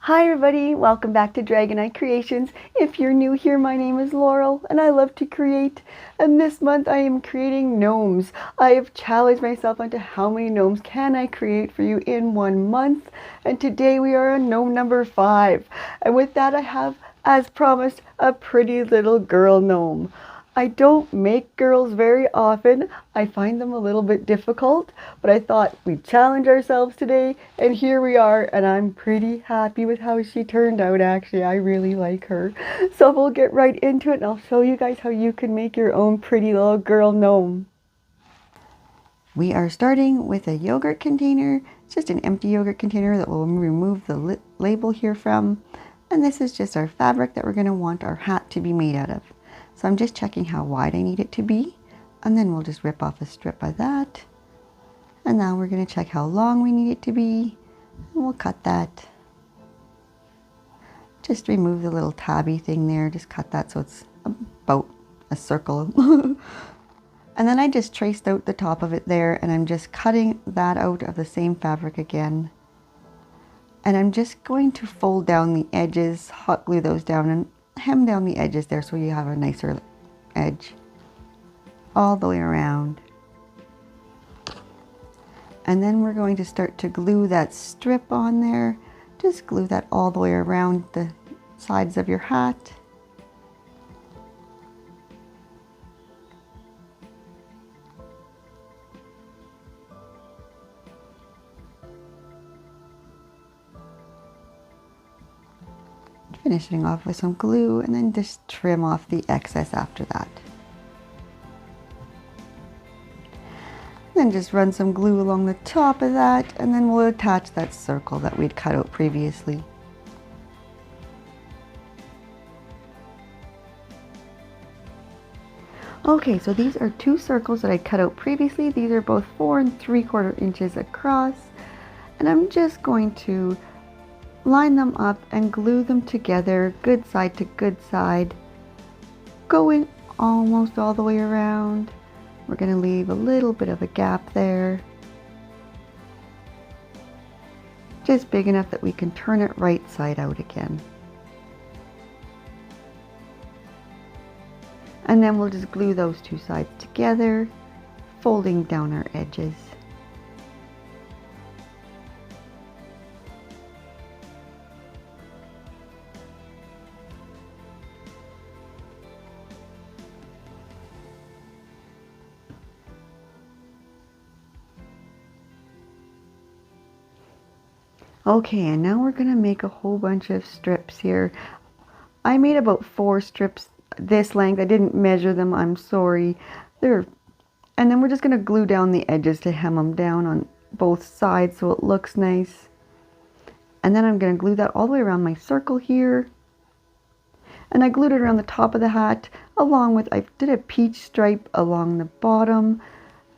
Hi everybody, welcome back to Dragonite Creations. If you're new here, my name is Laurel and I love to create. And this month I am creating gnomes. I have challenged myself onto how many gnomes can I create for you in 1 month. And today we are on gnome number 5. And with that I have, as promised, a pretty little girl gnome. I don't make girls very often. I find them a little bit difficult, but I thought we'd challenge ourselves today, and here we are, and I'm pretty happy with how she turned out, actually. I really like her. So we'll get right into it, and I'll show you guys how you can make your own pretty little girl gnome. We are starting with a yogurt container. It's just an empty yogurt container that we'll remove the label here from. And this is just our fabric that we're going to want our hat to be made out of. So I'm just checking how wide I need it to be, and then we'll just rip off a strip of that. And now we're going to check how long we need it to be, and we'll cut that. Just remove the little tabby thing there, just cut that so it's about a circle. And then I just traced out the top of it there, and I'm just cutting that out of the same fabric again. And I'm just going to fold down the edges, hot glue those down, and hem down the edges there so you have a nicer edge all the way around. And then we're going to start to glue that strip on there. Just glue that all the way around the sides of your hat. Finishing off with some glue, and then just trim off the excess after that. Then just run some glue along the top of that, and then we'll attach that circle that we'd cut out previously. Okay, so these are 2 circles that I cut out previously. These are both 4 3/4 inches across, and I'm just going to line them up and glue them together, good side to good side, going almost all the way around. We're going to leave a little bit of a gap there, just big enough that we can turn it right side out again. And then we'll just glue those 2 sides together, folding down our edges. Okay, and now we're going to make a whole bunch of strips here. I made about 4 strips this length. I didn't measure them, I'm sorry. And then we're just going to glue down the edges to hem them down on both sides so it looks nice. And then I'm going to glue that all the way around my circle here. And I glued it around the top of the hat, along with, I did a peach stripe along the bottom.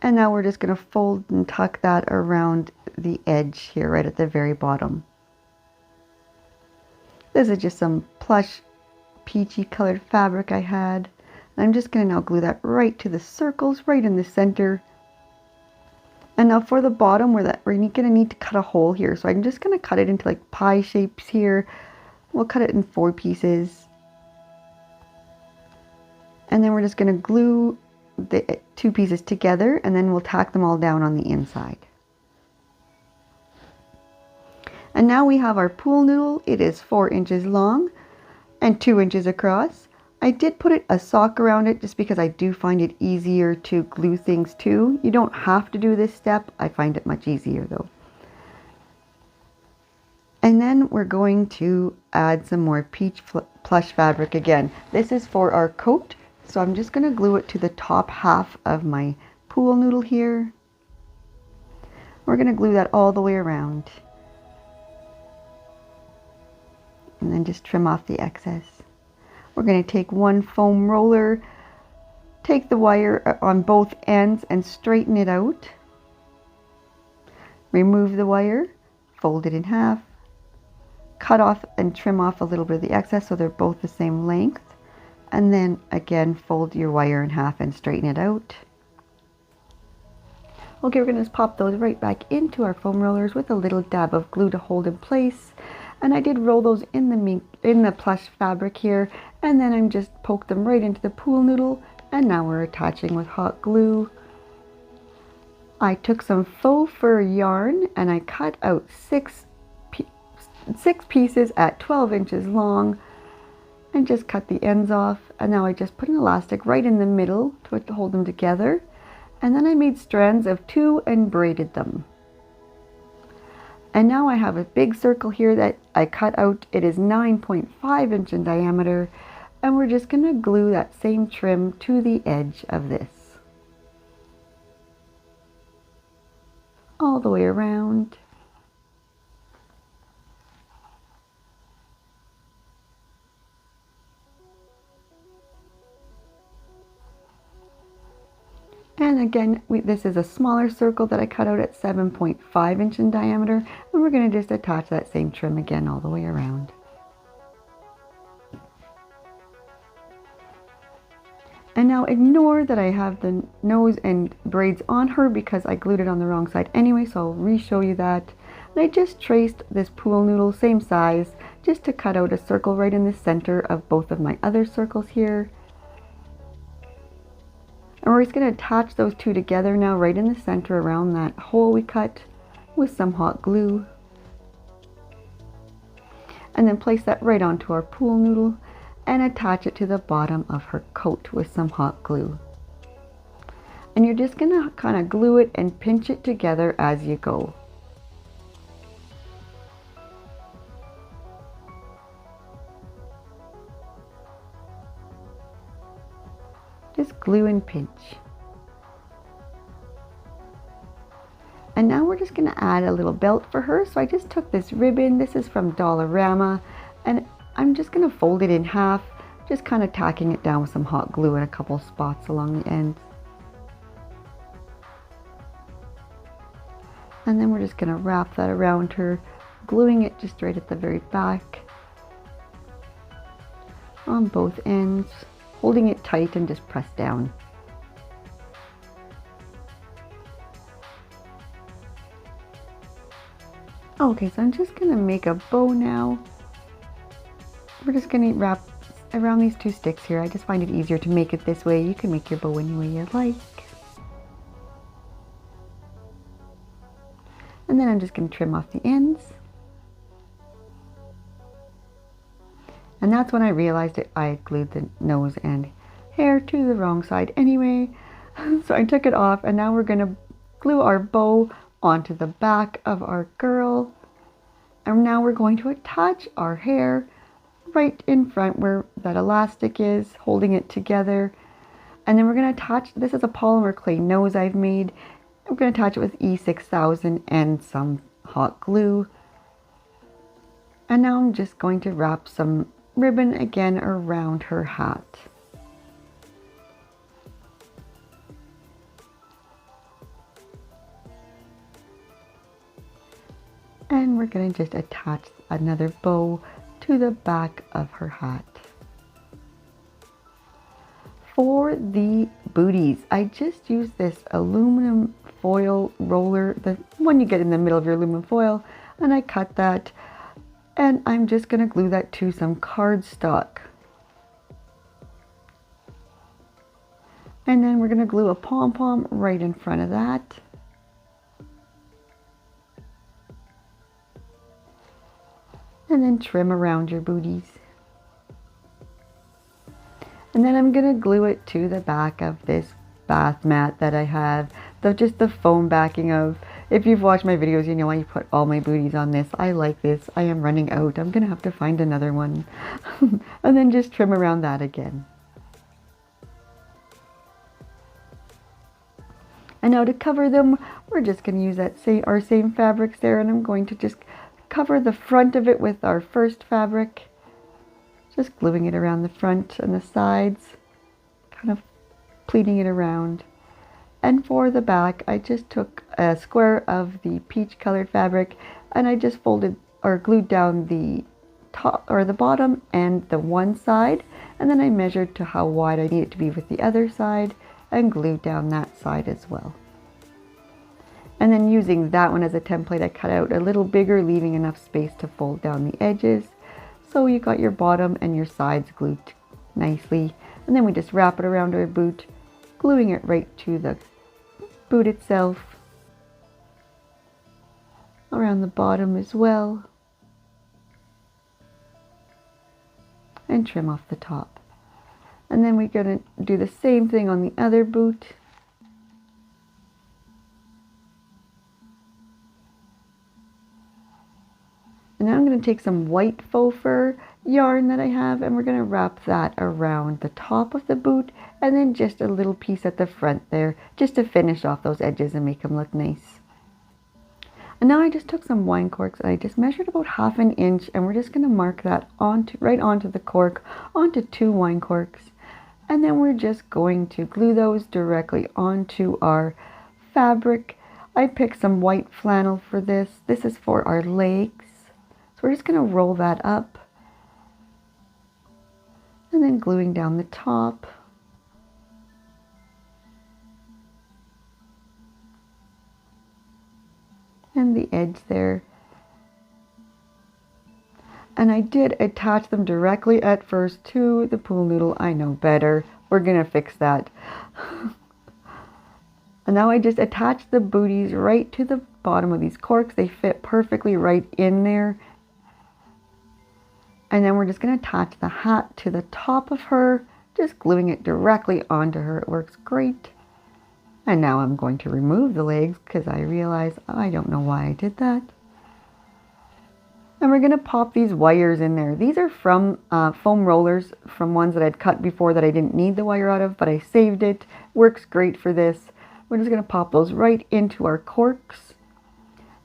And now we're just going to fold and tuck that around the edge here, right at the very bottom. This is just some plush peachy colored fabric I had. And I'm just going to now glue that right to the circles, right in the center. And now for the bottom, we're going to need to cut a hole here. So I'm just going to cut it into like pie shapes here. We'll cut it in 4 pieces. And then we're just going to glue the 2 pieces together, and then we'll tack them all down on the inside. And now we have our pool noodle. It is 4 inches long and 2 inches across. I did put a sock around it just because I do find it easier to glue things to. You don't have to do this step. I find it much easier though. And then we're going to add some more peach plush fabric again. This is for our coat. So I'm just going to glue it to the top half of my pool noodle here. We're going to glue that all the way around. And then just trim off the excess. We're going to take one foam roller, take the wire on both ends and straighten it out. Remove the wire, fold it in half, cut off and trim off a little bit of the excess so they're both the same length. And then again, fold your wire in half and straighten it out. Okay, we're going to just pop those right back into our foam rollers with a little dab of glue to hold in place. And I did roll those in the plush fabric here, and then I'm just poked them right into the pool noodle, and now we're attaching with hot glue. I took some faux fur yarn and I cut out six pieces at 12 inches long and just cut the ends off. And now I just put an elastic right in the middle to hold them together. And then I made strands of 2 and braided them. And now I have a big circle here that I cut out. It is 9.5 inch in diameter, and we're just going to glue that same trim to the edge of this. All the way around. And again, this is a smaller circle that I cut out at 7.5 inch in diameter, and we're going to just attach that same trim again all the way around. And now ignore that I have the nose and braids on her because I glued it on the wrong side anyway, so I'll re-show you that. And I just traced this pool noodle, same size, just to cut out a circle right in the center of both of my other circles here. And we're just going to attach those two together now right in the center around that hole we cut with some hot glue. And then place that right onto our pool noodle and attach it to the bottom of her coat with some hot glue. And you're just going to kind of glue it and pinch it together as you go. Just glue and pinch. And now we're just going to add a little belt for her. So I just took this ribbon, this is from Dollarama, and I'm just going to fold it in half, just kind of tacking it down with some hot glue in a couple spots along the ends. And then we're just going to wrap that around her, gluing it just right at the very back on both ends, holding it tight and just press down. Okay, so I'm just going to make a bow now. We're just going to wrap around these two sticks here. I just find it easier to make it this way. You can make your bow any way you like. And then I'm just going to trim off the ends. And that's when I realized that I had glued the nose and hair to the wrong side anyway. So I took it off, and now we're going to glue our bow onto the back of our girl. And now we're going to attach our hair right in front where that elastic is, holding it together. And then we're going to attach, this is a polymer clay nose I've made. I'm going to attach it with E6000 and some hot glue. And now I'm just going to wrap some ribbon again around her hat. And we're going to just attach another bow to the back of her hat. For the booties, I just used this aluminum foil roller, the one you get in the middle of your aluminum foil, and I cut that, and I'm just going to glue that to some cardstock. And then we're going to glue a pom-pom right in front of that. And then trim around your booties. And then I'm going to glue it to the back of this bath mat that I have. Just the foam backing of, if you've watched my videos, you know I put all my booties on this. I like this. I am running out. I'm going to have to find another one. And then just trim around that again. And now to cover them, we're just going to use that our same fabrics there, and I'm going to just cover the front of it with our first fabric, just gluing it around the front and the sides, kind of pleating it around. And for the back, I just took a square of the peach colored fabric, and I just folded or glued down the top or the bottom and the one side, and then I measured to how wide I need it to be with the other side and glued down that side as well. And then using that one as a template, I cut out a little bigger, leaving enough space to fold down the edges. So you got your bottom and your sides glued nicely. And then we just wrap it around our boot, gluing it right to the boot itself, around the bottom as well, and trim off the top. And then we're going to do the same thing on the other boot. And now I'm going to take some white faux fur yarn that I have, and we're going to wrap that around the top of the boot, and then just a little piece at the front there, just to finish off those edges and make them look nice. And now I just took some wine corks and I just measured about 1/2 inch, and we're just going to mark that right onto the cork, onto 2 wine corks. And then we're just going to glue those directly onto our fabric. I picked some white flannel for this. This is for our legs. So we're just going to roll that up and then gluing down the top. And the edge there. And I did attach them directly at first to the pool noodle. I know better. We're going to fix that. And now I just attach the booties right to the bottom of these corks. They fit perfectly right in there. And then we're just going to attach the hat to the top of her, just gluing it directly onto her. It works great. And now I'm going to remove the legs because I realize I don't know why I did that. And we're going to pop these wires in there. These are from foam rollers, from ones that I'd cut before that I didn't need the wire out of, but I saved it. Works great for this. We're just going to pop those right into our corks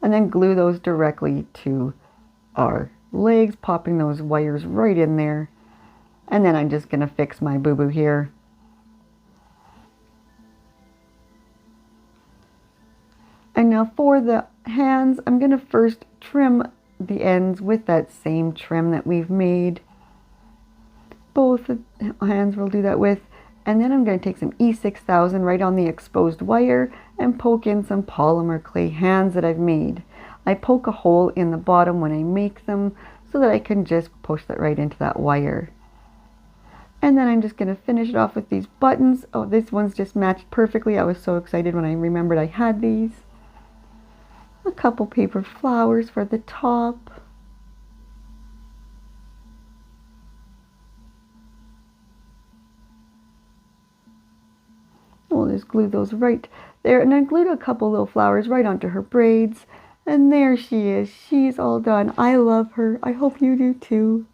and then glue those directly to our legs, popping those wires right in there. And then I'm just going to fix my boo-boo here. And now for the hands, I'm going to first trim the ends with that same trim that we've made. Both hands we'll do that with. And then I'm going to take some E6000 right on the exposed wire and poke in some polymer clay hands that I've made. I poke a hole in the bottom when I make them so that I can just push that right into that wire. And then I'm just going to finish it off with these buttons. Oh, this one's just matched perfectly. I was so excited when I remembered I had these. A couple paper flowers for the top. We'll just glue those right there, and I glued a couple little flowers right onto her braids. And there she is. She's all done. I love her. I hope you do too.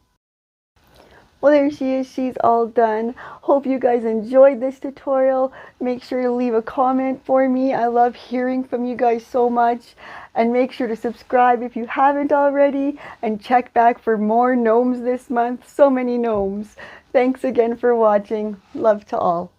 Well, there she is. She's all done. Hope you guys enjoyed this tutorial. Make sure to leave a comment for me. I love hearing from you guys so much. And make sure to subscribe if you haven't already. And check back for more gnomes this month. So many gnomes. Thanks again for watching. Love to all.